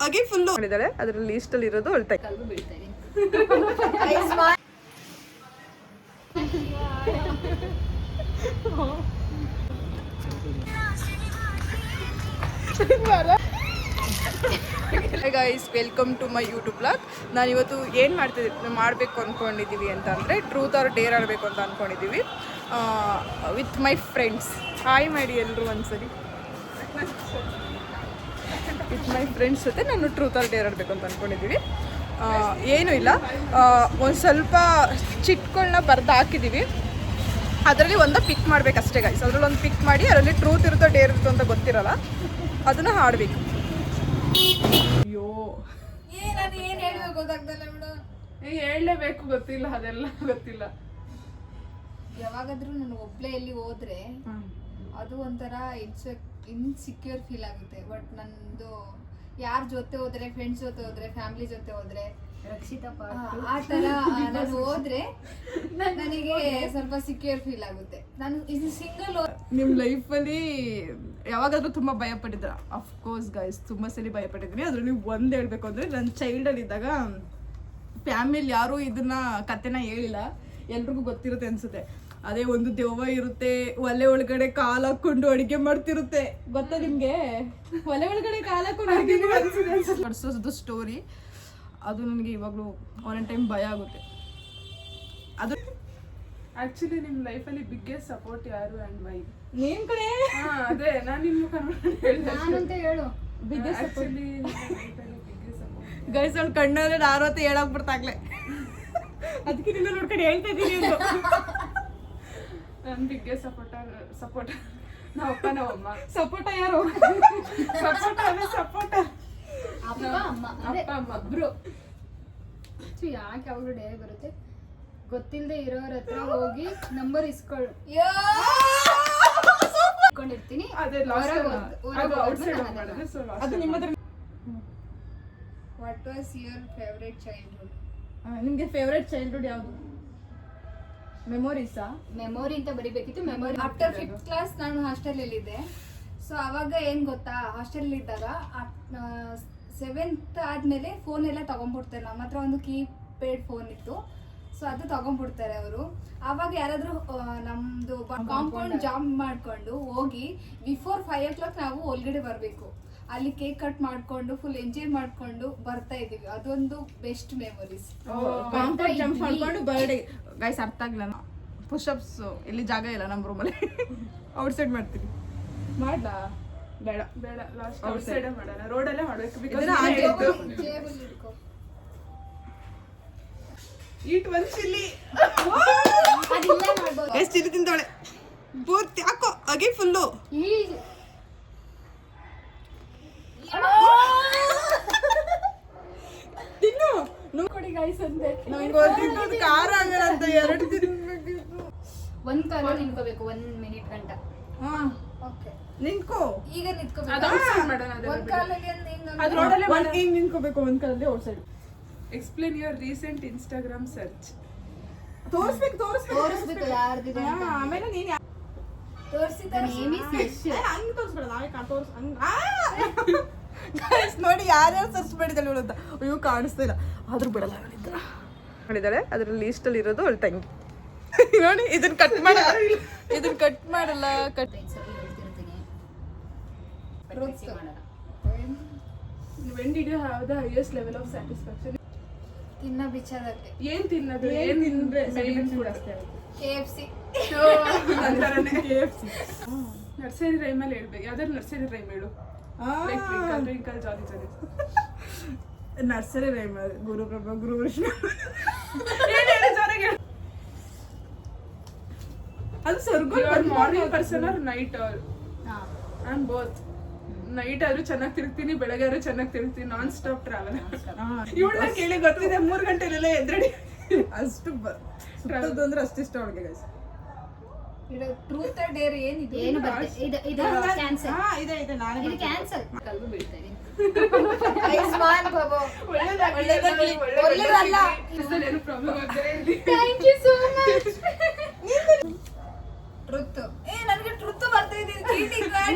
ಹಾಗೆ ಫುಲ್ ಮಾಡಿದಾಳೆ. ಅದ್ರಲ್ಲಿ ಇಷ್ಟಲ್ಲಿ ಇರೋದು ಅಳ್ತಾ guys, welcome to my YouTube blog. ನಾನು ಇವತ್ತು ಏನು ಮಾಡಬೇಕು ಅಂದ್ಕೊಂಡಿದ್ದೀವಿ ಅಂತ ಅಂದರೆ ಟ್ರೂತ್ ಆರ್ ಡೇರ್ ಆಡಬೇಕು ಅಂತ ಅಂದ್ಕೊಂಡಿದ್ದೀವಿ ವಿತ್ ಮೈ ಫ್ರೆಂಡ್ಸ್. ಹಾಯ್ ಮಾಡಿ ಎಲ್ಲರೂ ಒಂದ್ಸರಿ. ವಿತ್ ಮೈ ಫ್ರೆಂಡ್ಸ್ ಜೊತೆ ನಾನು ಟ್ರೂತ್ ಆರ್ ಡೇರ್ ಆಡಬೇಕು ಅಂತ ಅಂದ್ಕೊಂಡಿದ್ದೀವಿ. ಏನೂ ಇಲ್ಲ, ಒಂದು ಸ್ವಲ್ಪ ಚಿಟ್ಗಳನ್ನ ಬರೆದು ಹಾಕಿದ್ದೀವಿ. ಅದರಲ್ಲಿ ಒಂದು ಪಿಕ್ ಮಾಡಬೇಕಷ್ಟೇ ಗೈಸ್. ಅದರಲ್ಲಿ ಒಂದು ಪಿಕ್ ಮಾಡಿ ಅದರಲ್ಲಿ ಟ್ರೂತ್ ಇರುತ್ತೋ ಡೇರ್ ಇರುತ್ತೋ ಅಂತ ಗೊತ್ತಿರಲ್ಲ, ಅದನ್ನು ಹಾಡಬೇಕು. ಅಯ್ಯೋ ನಾನು ಏನು ಹೇಳಬೇಕು ಗೊತ್ತಾಗ್ತಲ್ಲ ಬಿಡು. ಹೇಳಲೇಬೇಕು, ಗೊತ್ತಿಲ್ಲ, ಅದೆಲ್ಲ ಗೊತ್ತಿಲ್ಲ. ಯಾವಾಗಾದ್ರೂ ನಾನು ಒಬ್ಳೆ ಎಲ್ಲಿ ಹೋದ್ರೆ ಅದು ಒಂಥರ ಇನ್ಸೆಕ್ಯೂರ್ ಫೀಲ್ ಆಗುತ್ತೆ. ಬಟ್ ನಂದು ಯಾರ ಜೊತೆ ಹೋದ್ರೆ, ಫ್ರೆಂಡ್ಸ್ ಜೊತೆ ಹೋದ್ರೆ, ಫ್ಯಾಮಿಲಿ ಜೊತೆ ಹೋದ್ರೆ, ಆ ತರ ನಾನು ಹೋದ್ರೆ ನನಗೆ ಸ್ವಲ್ಪ ಸಿಕ್ಯೂರ್ ಫೀಲ್ ಆಗುತ್ತೆ. ನಾನು ಇದು ಸಿಂಗಲ್. ನಿಮ್ಮ ಲೈಫಲ್ಲಿ ಯಾವಾಗಾದ್ರೂ ತುಂಬ ಭಯ ಪಟ್ಟಿದ್ರ? ಅಫ್ಕೋರ್ಸ್ ಗೈಸ್, ತುಂಬ ಸರಿ ಭಯ ಪಟ್ಟಿದ್ದೀನಿ. ಅದ್ರ ನೀವು ಒಂದು ಹೇಳ್ಬೇಕು ಅಂದರೆ, ನನ್ನ ಚೈಲ್ಡಲ್ಲಿ ಇದ್ದಾಗ ಫ್ಯಾಮಿಲಿ ಯಾರೂ ಇದನ್ನ ಕತೆನ ಹೇಳಿಲ್ಲ, ಎಲ್ರಿಗೂ ಗೊತ್ತಿರುತ್ತೆ ಅನ್ಸುತ್ತೆ. ಅದೇ ಒಂದು ದೆವ್ವ ಇರುತ್ತೆ, ಒಲೆ ಒಳಗಡೆ ಕಾಲು ಹಾಕೊಂಡು ಅಡುಗೆ ಮಾಡ್ತಿರುತ್ತೆ. ಗೊತ್ತಾ ನಿಮಗೆ? ಒಲೆ ಒಳಗಡೆ ಕಾಲು ಹಾಕೊಂಡು ಅಡುಗೆ ಮಾಡಿಸೋದು ಸ್ಟೋರಿ. ಅದು ನನಗೆ ಇವಾಗಲೂ ಒಂದೊಂದು ಟೈಮ್ ಭಯ ಆಗುತ್ತೆ. ಅದು ಆಕ್ಚುಲಿ ನಿಮ್ಮ ಲೈಫಲ್ಲಿ ಬಿಗ್ಗೆಸ್ಟ್ ಸಪೋರ್ಟ್ ಯಾರು ಆ್ಯಂಡ್ ವೈ? ನೀನ್ ಕಡೆ ಅದೇ ನಾನು ನಿಮ್ಮ ನಾನಂತ ಹೇಳು. ಗೈಸ್, ಅವ್ಳು ಕಣ್ಣಲ್ಲಿ ಆರೋತೆ ಹೇಳಕ್ ಬರ್ತಾಗ್ಲೆ, ಅದಕ್ಕೆ ನಿನ್ನ ನೋಡ್ಕೊಂಡು ಹೇಳ್ತಾ ಇದ್ದೀನಿ. ನನ್ನ ಬಿಗ್ಗೆಸ್ಟ್ ಸಪೋರ್ಟ್ ನಮ್ಮ ಅಪ್ಪ ನಮ್ಮ ಅಮ್ಮ. ಸಪೋಟ ಯಾರು? ಸಪೋರ್ಟ್ ಅಪ್ಪ ಅಮ್ಮ ಒಬ್ರು. ಯಾಕೆ ಯಾವಾಗಲೂ ಡೇ ಬರುತ್ತೆ, ಗೊತ್ತಿಲ್ಲದೆ ಇರೋರ ಹತ್ರ ಹೋಗಿ ನಂಬರ್ ಇಸ್ಕೊಂಡಿರ್ತೀನಿ. ಅದು ನಿಮ್ಮ ಹತ್ರ. What was your favourite childhood? ನಿಮ್ಗೆ ಫೇವರೇಟ್ ಚೈಲ್ಡ್ಹುಡ್ ಯಾವುದು? ಮೆಮೊರೀಸಾ? ಮೆಮೊರಿ ಅಂತ ಬರಿಬೇಕಿತ್ತು. ಮೆಮೊರಿ ಆಫ್ಟರ್ 5th ಕ್ಲಾಸ್ ನಾನು ಹಾಸ್ಟೆಲ್ ಇದ್ದೆ. ಸೊ ಅವಾಗ ಏನ್ ಗೊತ್ತಾ, ಹಾಸ್ಟೆಲ್ ಇದ್ದಾಗ 7th ಆದ್ಮೇಲೆ ಫೋನ್ ಎಲ್ಲ ತಗೊಂಡ್ಬಿಡ್ತಾರೆ. ನಮ್ಮ ಹತ್ರ ಒಂದು ಕೀಪ್ಯಾಡ್ ಫೋನ್ ಇತ್ತು, ಸೊ ಅದು ತಗೊಂಡ್ಬಿಡ್ತಾರೆ ಅವರು. ಆವಾಗ ಯಾರಾದ್ರೂ ನಮ್ದು ಕಾಂಪೌಂಡ್ ಜಾಂಪ್ ಮಾಡ್ಕೊಂಡು ಹೋಗಿ ಬಿಫೋರ್ 5 o'clock ನಾವು ಒಳಗಡೆ ಬರಬೇಕು. ಅಲ್ಲಿ ಕೇಕ್ ಕಟ್ ಮಾಡ್ಕೊಂಡು ಫುಲ್ ಎಂಜಾಯ್ ಮಾಡ್ಕೊಂಡು ಬರ್ತಾ ಇದೀವಿ. ಅದೊಂದು ಬೆಸ್ಟ್ ಮೆಮೊರೀಸ್. ಕಾಂಪೌಂಡ್ ಜಂಪ್ ಮಾಡ್ಕೊಂಡು ಬರ್ಡೇ. ಗೈಸ್, ಅರ್ಥ ಆಗಿಲ್ಲ. ಪುಷಪ್ಸ್ ಇಲ್ಲಿ ಜಾಗ ಇಲ್ಲ ನಮ್ಮ ರೂಮಲ್ಲಿ, ಔಟ್ ಸೈಡ್ ಮಾಡ್ತೀವಿ. ಮಾಡ್ಲಾ? ಬೇಡ ಬೇಡ, ಲಾಸ್ಟ್ ಔಟ್ ಸೈಡ್ ಮಾಡೋಣ, ರೋಡಲ್ಲೇ ಮಾಡಬೇಕು. ಈಟ್ ಒಂದು ಚಿಲ್ಲಿ. ಎಷ್ಟು ಚಿಲ್ಲಿ ತಿಂತಾಳೆ ಪೂರ್ತಿ. ಯಾಕೋ ಹಾಗೆ ಫುಲ್ಲು ತಿನ್ನು. ನೋಡಿ ಗೈಸ್ ಅಂತೆ, ನಂಗೆ ಖಾರ ಆಗಲ್ಲ ಅಂತ 2 ತಿನ್ಬೇಕಿತ್ತು. ಒಂದ್ ಕಾಲ ನಿಂತ್ಕೋಬೇಕು 1 minute ಗಂಟ. ಓಕೆ, ನಿಂತ್ಕೋ. ಈಗ ನಿಂತ್ಕೋಬೇಕು. ಒಂದ್ ಕಾಲಲ್ಲಿ ಅದು ರೋಡಲ್ಲೇ ಹಿಂಗ್ ನಿಂತ್ಕೋಬೇಕು, ಒಂದ್ ಕಾಲಲ್ಲಿ out side. Explain your recent Instagram search. ತೋರಿಸ್ಬೇಕು ಯಾರ್ದಿದೆ ಅಂತ. ಆಮೇಲೆ ನೀನ್ ತೋರಿಸಿದ ಹಂಗ್ ತೋರಿಸ್ಬೇಡ, ನಾವೇ ತೋರ್ಸ್ ಹಂಗ. ನೋಡಿ ಯಾರ್ಯಾರು ಸರ್ಚ್ ಮಾಡಿದ್ದಾಳೆ ಅಂತ. ಅಯ್ಯೋ, ಕಾಣಿಸ್ತಾ ಇಲ್ಲ, ಆದ್ರೂ ಬಿಡಲ್ಲ ಮಾಡಿದ್ದಾಳೆ. ಅದ್ರಲ್ಲಿ ಇಷ್ಟಲ್ಲಿ ಇರೋದು ಅವಳ ತಂಗಿ. ನೋಡಿ, ಇದನ್ನ ಕಟ್ ಮಾಡಲ್ಲ. When did you have the highest level of satisfaction? ತಿನ್ನ ಬಿಚ್ಚದಕ್ಕೆ. ಏನ್ ತಿನ್ನೋದು? ಏನ್ ತಿಂದ್ರೆ KFC. ನರ್ಸರಿ ರೈಮಲ್ಲಿ ಹೇಳ್ಬೇಕು. ಯಾವ್ದಾದ್ರು ನರ್ಸರಿ ರೈಮ್ ಹೇಳು. ಲೈಕ್ ಟ್ವಿಂಕಲ್ ಟ್ವಿಂಕಲ್ ಜಾಲಿ ಜಾಲಿ. ನರ್ಸರಿ ರೈಮ್ ಗುರು ಬ್ರಹ್ಮ ಗುರು ವಿಷ್ಣು. ಅದು ಸ್ವರ್ಗ. Morning person or night? I am both. Night ಆದ್ರೂ ಚೆನ್ನಾಗಿ ತಿರ್ತೀನಿ, ಬೆಳಗ್ಗೆ ಆದ್ರೂ ಚೆನ್ನಾಗಿ ತಿರ್ತೀನಿ. Non stop travel. ಇವಳನ್ನ ಕೇಳಿ ಗೊತ್ತಿದೆ, 3 ಗಂಟೆಲೆಲ್ಲ ಎದ್ರಡಿ. ಅಷ್ಟು ಸುತ್ತೋದು ಅಂದ್ರೆ ಅಷ್ಟಿಷ್ಟ ಅವಳಿಗೆ ಗೈಸ್. ಟ್ರೂತ್ ಆರ್ ಡೇರ್ ಏನಿದೆ? ಏನು ಬರುತ್ತೆ? ಇದು ಕ್ಯಾನ್ಸಲ್. ಇದೆ ನಾನೇ ಇದು ಕ್ಯಾನ್ಸಲ್. ಕಲ್ಲು ಬೀಳ್ತಾ ಇದೆ. ಐಸ್ಮಾನ್ ಬಾಬು ಒಳ್ಳೆದಲ್ಲ. ಏನು ಪ್ರಾಬ್ಲಮ್ ಆಗ್ತಾರೆ? Thank you so much. Truth. ನನಗೆ ಟ್ರೂತ್ ಬರ್ತಾ ಇದೆ. ಚೀಟಿಂಗ್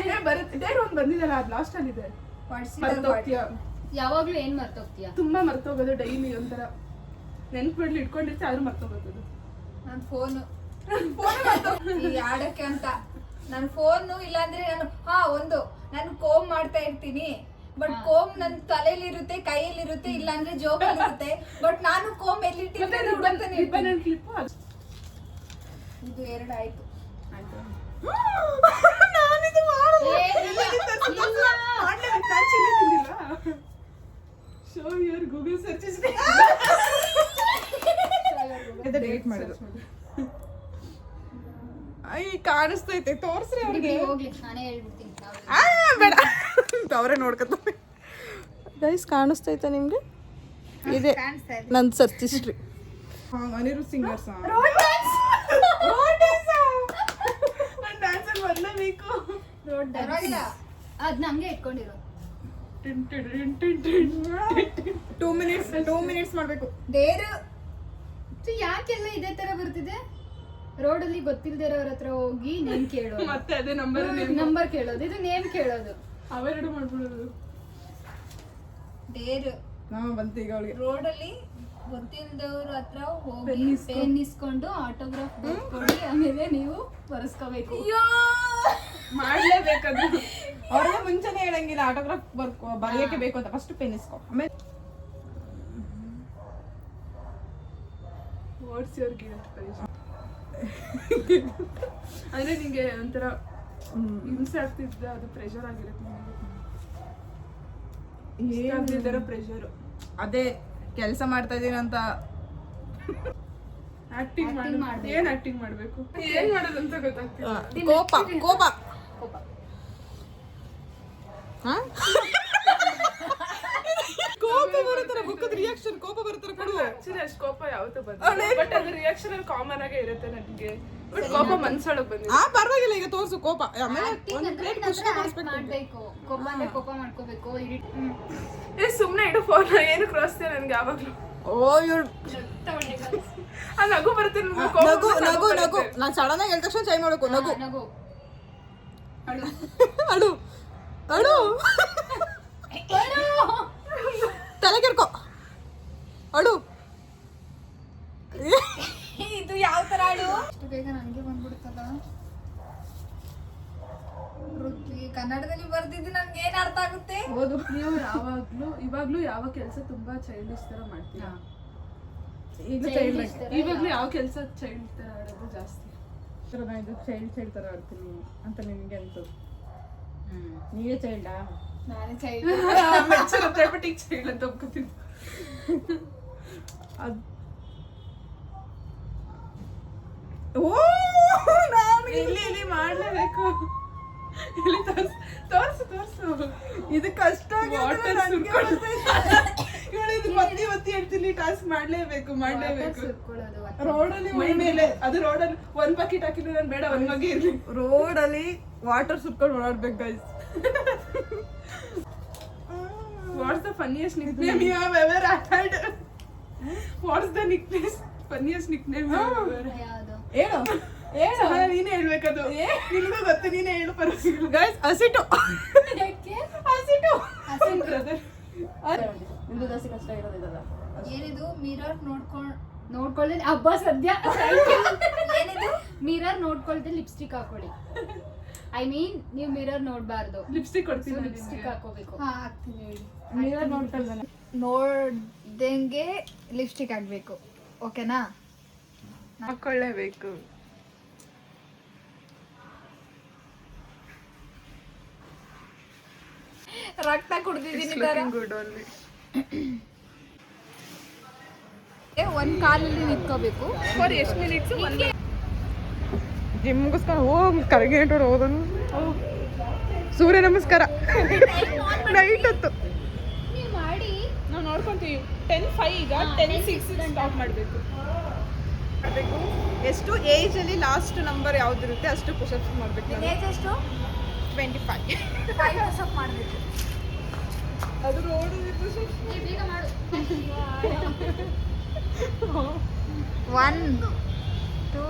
ಬರುತ್ತೆ. ಡೇರ್ ಒಂದು ಬಂದಿದಲ್ಲ, ಅದು ಲಾಸ್ಟ್ ಅಲ್ಲಿ ಇದೆ. ಯಾವಾಗ್ಲೂ ಏನ್ ಮರ್ತೋಗ್ತೀಯ? ತುಂಬಾ ಮರ್ತೋಗೋದು ಡೈಲಿ ಒಂಥರ ನೆನ್ಪಿಡ್ಲಿ ಇಟ್ಕೊಂಡಿರ್ತೀವಿ ಆದ್ರೂ ಮರ್ತೋಗೋದು. ನನ್ ಫೋನ್ ಈ ಆಡಕ್ಕೆ ಅಂತ ನನ್ ಫೋನು ಇಲ್ಲಾಂದ್ರೆ ನಾನು ಕೋಮ್ ಮಾಡ್ತಾ ಇರ್ತೀನಿ. ಬಟ್ ಕೋಮ್ ನನ್ ತಲೆಯಲ್ಲಿ ಇರುತ್ತೆ, ಕೈಯಲ್ಲಿ ಇರುತ್ತೆ, ಇಲ್ಲಾಂದ್ರೆ ಜೋಬಲ್ಲಿ ಇರುತ್ತೆ. ಬಟ್ ನಾನು ಕೋಮ್ ಎಲ್ಲಿಟ್ಟಿರ್ತೇನೆ ಇದು 2 ಆಯ್ತು. ಗೂಗಲ್ ಸರ್ಚ್ ಡಿಲೀಟ್ ಮಾಡೋದು. ಕಾಣಿಸ್ತೈತೆ ತೋರ್ಸ್ರಿ ಅವ್ರಿಗೆ. ಹೋಗ್ಲಿ ನಾನೇ ಹೇಳ್ಬಿಡ್ತೀನಿ. ಬೇಡ ಅವರೇ ನೋಡ್ಕೊತಾರೆ. ಗೈಸ್ ಕಾಣಿಸ್ತೈತೆ ನಿಮ್ಗೆ? ಇದೆ ನನ್ನ search history. Anirudh singer song. ಅದ್ ನಂಗೆ ಇಟ್ಕೊಂಡಿರೋ 2 ಮಿನಿಟ್ಸ್ ಮಾಡ್ಬೇಕು. ದೇರು ಯಾಕೆಲ್ಲ ಇದೇ ತರ ಬರ್ತಿದೆ? ರೋಡಲ್ಲಿ ಗೊತ್ತಿಲ್ದೇ ಇರೋರ ಹತ್ರ ಹೋಗಿ ನೇಮ್ ಕೇಳೋದು, ಮತ್ತೆ ಅದೇ ನಂಬರ್ ಕೇಳೋದು, ಇದು ನೇಮ್ ಕೇಳೋದು. ಅವೆರಡು ಮಾಡ್ಬಿಡೋದು. ದೇರು ಬಂತು ಈಗ ಅವಳಿಗೆ. ರೋಡಲ್ಲಿ ಗೊತ್ತಿಲ್ದವ್ರ ಹತ್ರ ಹೋಗಿ ಪೆನ್ ಇಸ್ಕೊಂಡು ಆಟೋಗ್ರಾಫ್ ಬರ್ಕೊಂಡು ಆಮೇಲೆ ನೀವು ಬರೆಸ್ಕೋಬೇಕು. ಮಾಡ್ಲೇಬೇಕದು. ಅವ್ರಿಗೆ ಮುಂಚೆನೆ ಹೇಳಂಗಿಲ್ಲ ಆಟೋಗ್ರಾಫ್ ಬರೆಯಕ್ಕೆ ಬೇಕು ಅಂತ. ಫಸ್ಟ್ ಪೆನ್ ಇಸ್ಕೊ, ಆಮೇಲೆ ವಾಟ್ಸ್ ಯುವರ್ ಗಿಲ್ಟ್ ಪರೀಕ್ಷೆ. ಅಂದ್ರೆ ನಿಂಗೆ ಒಂಥರ ಹಿಂಸೆ ಆಗ್ತಿದ್ದ ಅದು ಪ್ರೆಷರ್ ಆಗಿರುತ್ತೆ. ಪ್ರೆಷರ್ ಅದೇ ಕೆಲಸ ಮಾಡ್ತಾ ಇದೀನಿ ಅಂತ ಆಕ್ಟಿಂಗ್ ಮಾಡಿ ಏನ್ ಆಕ್ಟಿಂಗ್ ಮಾಡ್ಬೇಕು, ಏನ್ ಮಾಡೋದು ಅಂತ ಗೊತ್ತಾಗ್ತಿಲ್ಲ. ಕೋಪ ಕೋಪ ಬರುತ್ತಾರೆ. ಮುಖದ ರಿಯಾಕ್ಷನ್ ಕೋಪ ಬರ್ತಾರೆ. ಆಕ್ಚುಲಿ ಅಷ್ಟು ಕೋಪ ಯಾವತ್ತೂ ಬಂದಿಲ್ಲ, ಬಟ್ ಅದು ರಿಯಾಕ್ಷನ್ ಅಲ್ಲಿ ಕಾಮನ್ ಆಗೇ ಇರುತ್ತೆ ನನಗೆ. ಬಟ್ ಕೋಪ ಮನ್ಸೊಳಗ್ ಬಂದಿದೆ. ಪರವಾಗಿಲ್ಲ, ಈಗ ತೋರ್ಸು ಕೋಪ. ಆಮೇಲೆ ಒಂದು ಪ್ಲೇಟ್ ಖುಷಿ ಮಾಡ್ಬೇಕು. ಕೋಪ ಮಾಡ್ಕೋಬೇಕು. ಸುಮ್ನೆ ಇಡು ಫೋನ್, ಏನು ಕ್ರಾಸ್ತೆ ನನ್ಗೆ ಯಾವಾಗ್ಲೂ. ಆ ನಗು ಬರುತ್ತೆ ನಗು. ನಾನು ಸಡನ್ ಆಗಿ ಹೇಳಿದ ತಕ್ಷಣ ಚೈ ಮಾಡಬೇಕು. ನಗು ಅಳು ತಲೆ ಕೆರ್ಕೊ ಅಳು. ಇದು ಯಾವ ತರ ಅಳು? ಅಷ್ಟು ಬೇಗ ನನಗೆ ಬಂದ್ಬಿಡುತ್ತಲ್ಲ. ಕನ್ನಡದಲ್ಲಿ ಬರ್ದಿದ್ದು ನನ್ಗೆ ಏನ್ ಅರ್ಥ ಆಗುತ್ತೆ? ಹೌದು. ನೀವು ಇವಾಗ್ಲೂ ಯಾವ ಕೆಲಸ ತುಂಬಾ ಚೈಲ್ಡಿಶ್ ತರ ಮಾಡ್ತೀರಾ? ಇವಾಗ್ಲೂ ಯಾವ ಕೆಲಸ ಚೈಲ್ಡ್ ತರ ಆಡೋದು ಜಾಸ್ತಿ? ಚೈಲ್ಡ್ ತರ ಆಡ್ತೀನಿ ಅಂತ ನಿಮ್ಗೆ ಅನ್ಸೋದು. ನೀವೇ ಚೈಲ್ಡಾ? ನಾನೇ ಚೈಲ್ಡ್. ಚೈಲ್ಡ್ ಅಂತ ಒಪ್ಕೋತೀನಿ. ಇಲ್ಲಿ ಮಾಡ್ಲೇಬೇಕು. ಇಲ್ಲಿ ತೋರ್ಸು. ಇದು ಕಷ್ಟ. ಒತ್ತಿ ಹೇಳ್ತೀನಿ, ಟಾಸ್ಕ್ ಮಾಡ್ಲೇಬೇಕು. ರೋಡಲ್ಲಿ ಮೈ ಮೇಲೆ, ಅದು ರೋಡಲ್ಲಿ 1 ಬಕೆಟ್ ಹಾಕಿದ್ರೆ ನಾನು ಬೇಡ, 1 ಮಗಿ ಇರ್ಲಿ. ರೋಡಲ್ಲಿ ವಾಟರ್ ಸುಟ್ಕೊಂಡು ಓಡಾಡ್ಬೇಕು guys. What's the funniest nickname you have ever had? What's the funniest nickname you have ever had? ಹೇಳು ನೀನೇ ಹೇಳ್ಬೇಕದು. ನಿನಗೂ ಗೊತ್ತು, ನೀನೇ ಹೇಳು. ಪರವಾಗಿಲ್ಲ ಗೈಸ್. ಹಸಿಟ್ಟು ಬ್ರದರ್. ನಿಮ್ದು ಜಾಸ್ತಿ ಕಷ್ಟ ಇರೋದಿಲ್ಲ. ಏನಿದು ಮಿರರ್ ನೋಡ್ಕೊಳ್ಳಿ ಹಬ್ಬ ಸದ್ಯ. ಏನಿದು ಮಿರರ್ ನೋಡ್ಕೊಳ್ದೆ ಲಿಪ್ಸ್ಟಿಕ್ ಹಾಕೊಳ್ಳಿ. ಐ ಮೀನ್ ನೀವು ಮಿರರ್ ನೋಡ್ಬಾರ್ದು. ಲಿಪ್ಸ್ಟಿಕ್ ಕೊಡ್ತೀನಿ, ಲಿಪ್ಸ್ಟಿಕ್ ಹಾಕೋಬೇಕು. ಹಾಕ್ತೀನಿ ಹೇಳಿ. ಮಿರರ್ ನೋಡ್ಕೊಳ್ದೆ ನೋಡ್ದಂಗೆ ಲಿಪ್ಸ್ಟಿಕ್ ಹಾಕ್ಬೇಕು. ಓಕೆನಾ? ಹಾಕೊಳ್ಳೇಬೇಕು. ರಕ್ತ ಕುಡ್ದಿದ್ದೀನಿ. ಒಂದ್ ಕಾಲಲ್ಲಿ ನಿಂತ್ಕೋಬೇಕು. ಫಾರ್ ಎಷ್ಟು ಮಿನಿಟ್ಸ್? ಜಿಮ್ ಮುಗಿಸ್ಕೊಂಡು ಕರಗಿ ಹೋದನು. ಸೂರ್ಯ ನಮಸ್ಕಾರ ನೈಟ್ ಹೊತ್ತು ನೀವು ಮಾಡಿ ನಾವು ನೋಡ್ಕೊಂತೀವಿ. 10:05 ಈಗ 10:06 ಸ್ಟಾಪ್ ಮಾಡಬೇಕು. ಎಷ್ಟು ಏಜ್ ಅಲ್ಲಿ ಲಾಸ್ಟ್ ನಂಬರ್ ಯಾವ್ದಿರುತ್ತೆ ಅಷ್ಟು ಪುಷಪ್ಸ್ ಮಾಡ್ಬೇಕು. ಏಜ್ ಎಷ್ಟು? 25. 5 ಪುಷಪ್ ಮಾಡಬೇಕು. ಅದು ರೋಡ್ ಬೇಗ ಮಾಡು. 1 2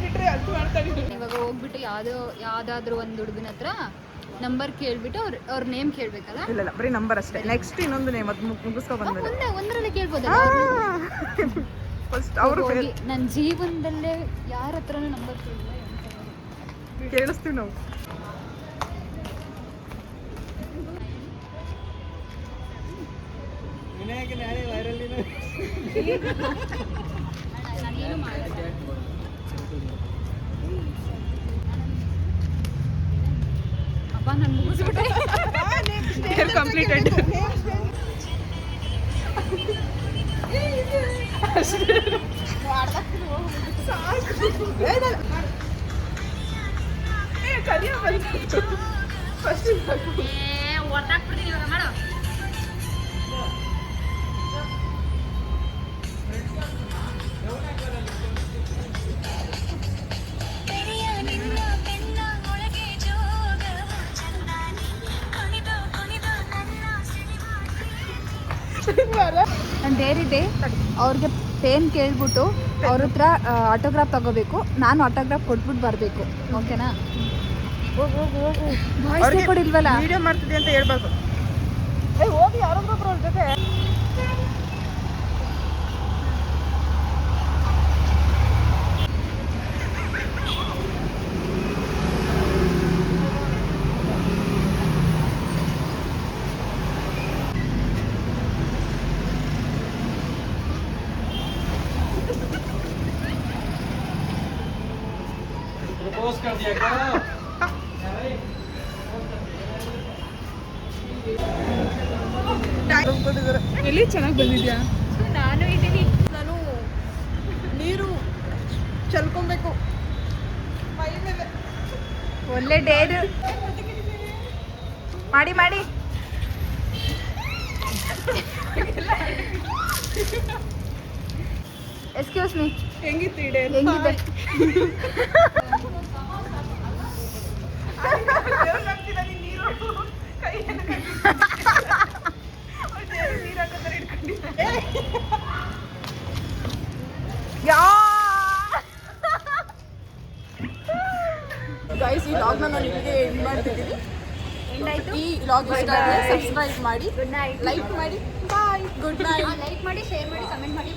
ಬಿಟ್ರೆ ಅದು ಮಾಡ್ತಾ ಇದ್ದೀನಿ. ಇವಾಗ ಹೋಗ್ಬಿಟ್ಟು ಯಾವ್ದಾದ್ರು ಒಂದು ಹುಡುಗನ ಹತ್ರ ನಂಬರ್ ಕೇಳ್ಬಿಟ್ಟು ಅವ್ರ ನೇಮ್ ಕೇಳ್ಬೇಕಲ್ಲ. ಇಲ್ಲ ಬರೀ ನಂಬರ್ ಅಷ್ಟೇ. ನೆಕ್ಸ್ಟ್ ಇನ್ನೊಂದು ನೇಮ್ ಅದು ಮುಗಿಸ್ಕೊ ಬಂದ್ಮೇಲೆ ಒಂದರಲ್ಲಿ ಕೇಳ್ಬೋದಲ್ಲ. ಫಸ್ಟ್ ಅವರು ನನ್ನ ಜೀವನದಲ್ಲೇ ಯಾರ ಹತ್ರನೂ ನಂಬರ್ ಕೇಳಿಸ್ತೀವಿ ನಾವು. ಅಪ್ಪ ನಾನು ಮುಗಿಸ್ಬಿಟ್ಟೆ. ಕಂಪ್ಲೀಟೆಡ್. ನನ್ನ ಡೇರಿದೆ. ಅವ್ರಿಗೆ ಪೇನ್ ಕೇಳ್ಬಿಟ್ಟು ಅವ್ರ ಹತ್ರ ಆಟೋಗ್ರಾಫ್ ತಗೋಬೇಕು. ನಾನು ಆಟೋಗ್ರಾಫ್ ಕೊಟ್ಬಿಟ್ಟು ಬರಬೇಕು. ಓಕೆನಾ? ವಾಯ್ಸ್ ಕೊಡಿಲ್ವಲ್ಲ. ವಿಡಿಯೋ ಮಾಡ್ತಿದ್ದೆ ಅಂತ ಹೇಳ್ಬಾರ್ದು. ಹೋಗಿ ಯಾರೊಬ್ಬರು ಅವ್ರ ಜೊತೆ. प्रपोज कर दिया क्या? ಎಲ್ಲಿ ಚೆನ್ನಾಗಿ ಬಂದಿದ್ಯಾ? ನಾನು ಇದ್ದೀನಿ. ನಾನು ನೀರು ಚಲ್ಕೊಬೇಕು ಮೈ ಮೇಲೆ. ಒಳ್ಳೆ ಡೇರ್ ಮಾಡಿ ಮಾಡಿ. ಎಕ್ಸ್ಕ್ಯೂಸ್ ಮೀ, ಹೆಂಗಿತ್ತು ಈ ಡೇ? ಹೆಂಗಿದೆ? ಗೈಸ್, ಈ ವ್ಲಾಗ್ನ ನಾನು ಇಲ್ಲಿಗೆ ಎಂಡ್ ಮಾಡ್ತಿದ್ದೀನಿ. ಈ ವ್ಲಾಗ್ ಇಷ್ಟ ಆದರೆ ಸಬ್ಸ್ಕ್ರೈಬ್ ಮಾಡಿ, ಗುಡ್ ನೈಟ್. ಲೈಕ್ ಮಾಡಿ. ಬಾಯ್, ಗುಡ್ ನೈಟ್. ಲೈಕ್ ಮಾಡಿ, ಶೇರ್ ಮಾಡಿ, ಕಮೆಂಟ್ ಮಾಡಿ.